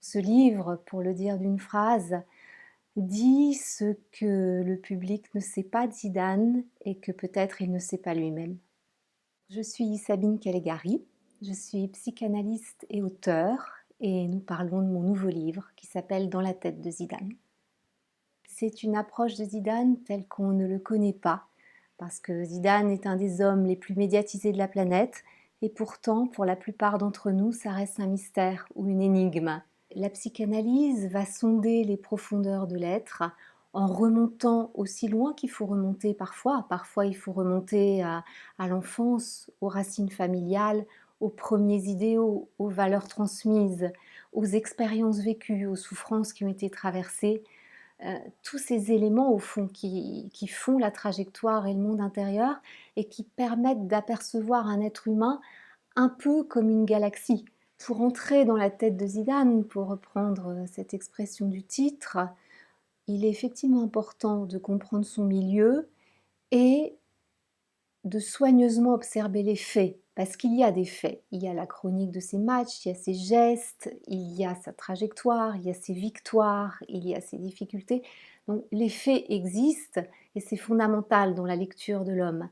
Ce livre, pour le dire d'une phrase, dit ce que le public ne sait pas de Zidane et que peut-être il ne sait pas lui-même. Je suis Sabine Calegari, je suis psychanalyste et auteure et nous parlons de mon nouveau livre qui s'appelle Dans la tête de Zidane. C'est une approche de Zidane telle qu'on ne le connaît pas, parce que Zidane est un des hommes les plus médiatisés de la planète et pourtant, pour la plupart d'entre nous, ça reste un mystère ou une énigme. La psychanalyse va sonder les profondeurs de l'être en remontant aussi loin qu'il faut remonter parfois. Parfois, il faut remonter à l'enfance, aux racines familiales, aux premiers idéaux, aux valeurs transmises, aux expériences vécues, aux souffrances qui ont été traversées. Tous ces éléments au fond qui font la trajectoire et le monde intérieur et qui permettent d'apercevoir un être humain un peu comme une galaxie. Pour entrer dans la tête de Zidane, pour reprendre cette expression du titre, il est effectivement important de comprendre son milieu et de soigneusement observer les faits, parce qu'il y a des faits. Il y a la chronique de ses matchs, il y a ses gestes, il y a sa trajectoire, il y a ses victoires, il y a ses difficultés. Donc les faits existent et c'est fondamental dans la lecture de l'homme.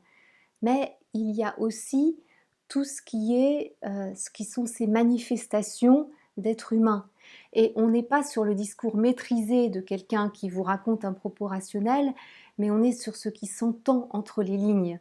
Mais il y a aussi tout ce qui sont ces manifestations d'être humain. Et on n'est pas sur le discours maîtrisé de quelqu'un qui vous raconte un propos rationnel, mais on est sur ce qui s'entend entre les lignes.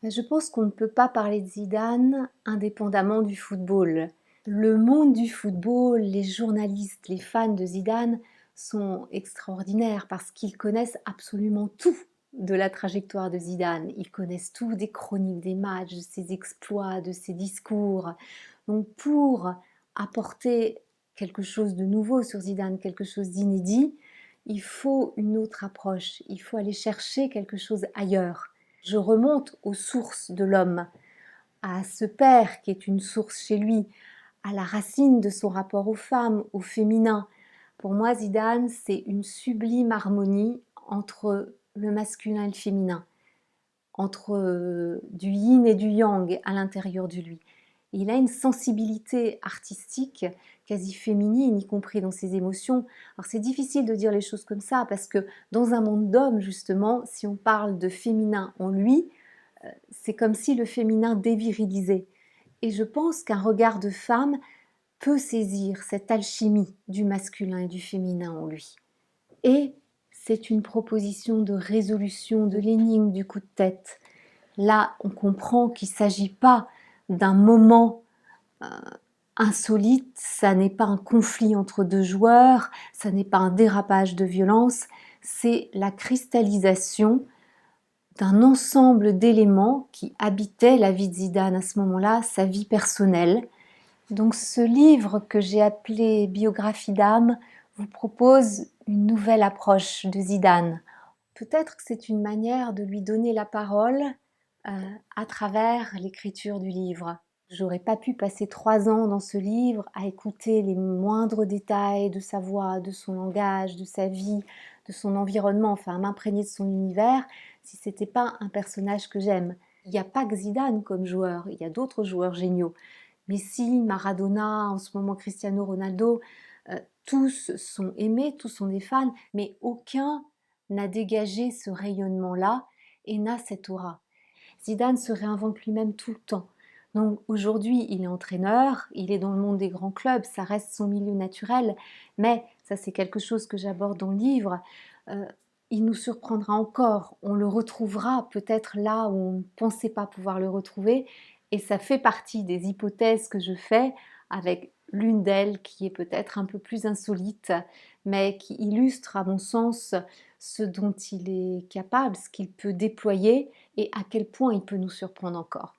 Je pense qu'on ne peut pas parler de Zidane indépendamment du football. Le monde du football, les journalistes, les fans de Zidane sont extraordinaires parce qu'ils connaissent absolument tout de la trajectoire de Zidane. Ils connaissent tout des chroniques des matchs, de ses exploits, de ses discours. Donc pour apporter quelque chose de nouveau sur Zidane, quelque chose d'inédit, il faut une autre approche. Il faut aller chercher quelque chose ailleurs. Je remonte aux sources de l'homme, à ce père qui est une source chez lui, à la racine de son rapport aux femmes, au féminin. Pour moi, Zidane, c'est une sublime harmonie entre le masculin et le féminin, entre du yin et du yang à l'intérieur de lui. Il a une sensibilité artistique quasi féminine, y compris dans ses émotions. Alors c'est difficile de dire les choses comme ça parce que dans un monde d'hommes, justement, si on parle de féminin en lui, c'est comme si le féminin dévirilisait. Et je pense qu'un regard de femme peut saisir cette alchimie du masculin et du féminin en lui. Et c'est une proposition de résolution de l'énigme du coup de tête. Là, on comprend qu'il ne s'agit pas d'un moment insolite, ça n'est pas un conflit entre deux joueurs, ça n'est pas un dérapage de violence, c'est la cristallisation d'un ensemble d'éléments qui habitaient la vie de Zidane à ce moment-là, sa vie personnelle. Donc ce livre que j'ai appelé Biographie d'âme vous propose une nouvelle approche de Zidane. Peut-être que c'est une manière de lui donner la parole à travers l'écriture du livre. J'aurais pas pu passer 3 ans dans ce livre à écouter les moindres détails de sa voix, de son langage, de sa vie, de son environnement, enfin à m'imprégner de son univers, si c'était pas un personnage que j'aime. Il n'y a pas que Zidane comme joueur, il y a d'autres joueurs géniaux. Messi, Maradona, en ce moment Cristiano Ronaldo, tous sont aimés, tous sont des fans, mais aucun n'a dégagé ce rayonnement-là et n'a cette aura. Zidane se réinvente lui-même tout le temps. Donc aujourd'hui, il est entraîneur, il est dans le monde des grands clubs, ça reste son milieu naturel, mais ça c'est quelque chose que j'aborde dans le livre. euh, il nous surprendra encore, on le retrouvera peut-être là où on ne pensait pas pouvoir le retrouver, et ça fait partie des hypothèses que je fais avec l'une d'elles qui est peut-être un peu plus insolite, mais qui illustre à mon sens ce dont il est capable, ce qu'il peut déployer et à quel point il peut nous surprendre encore.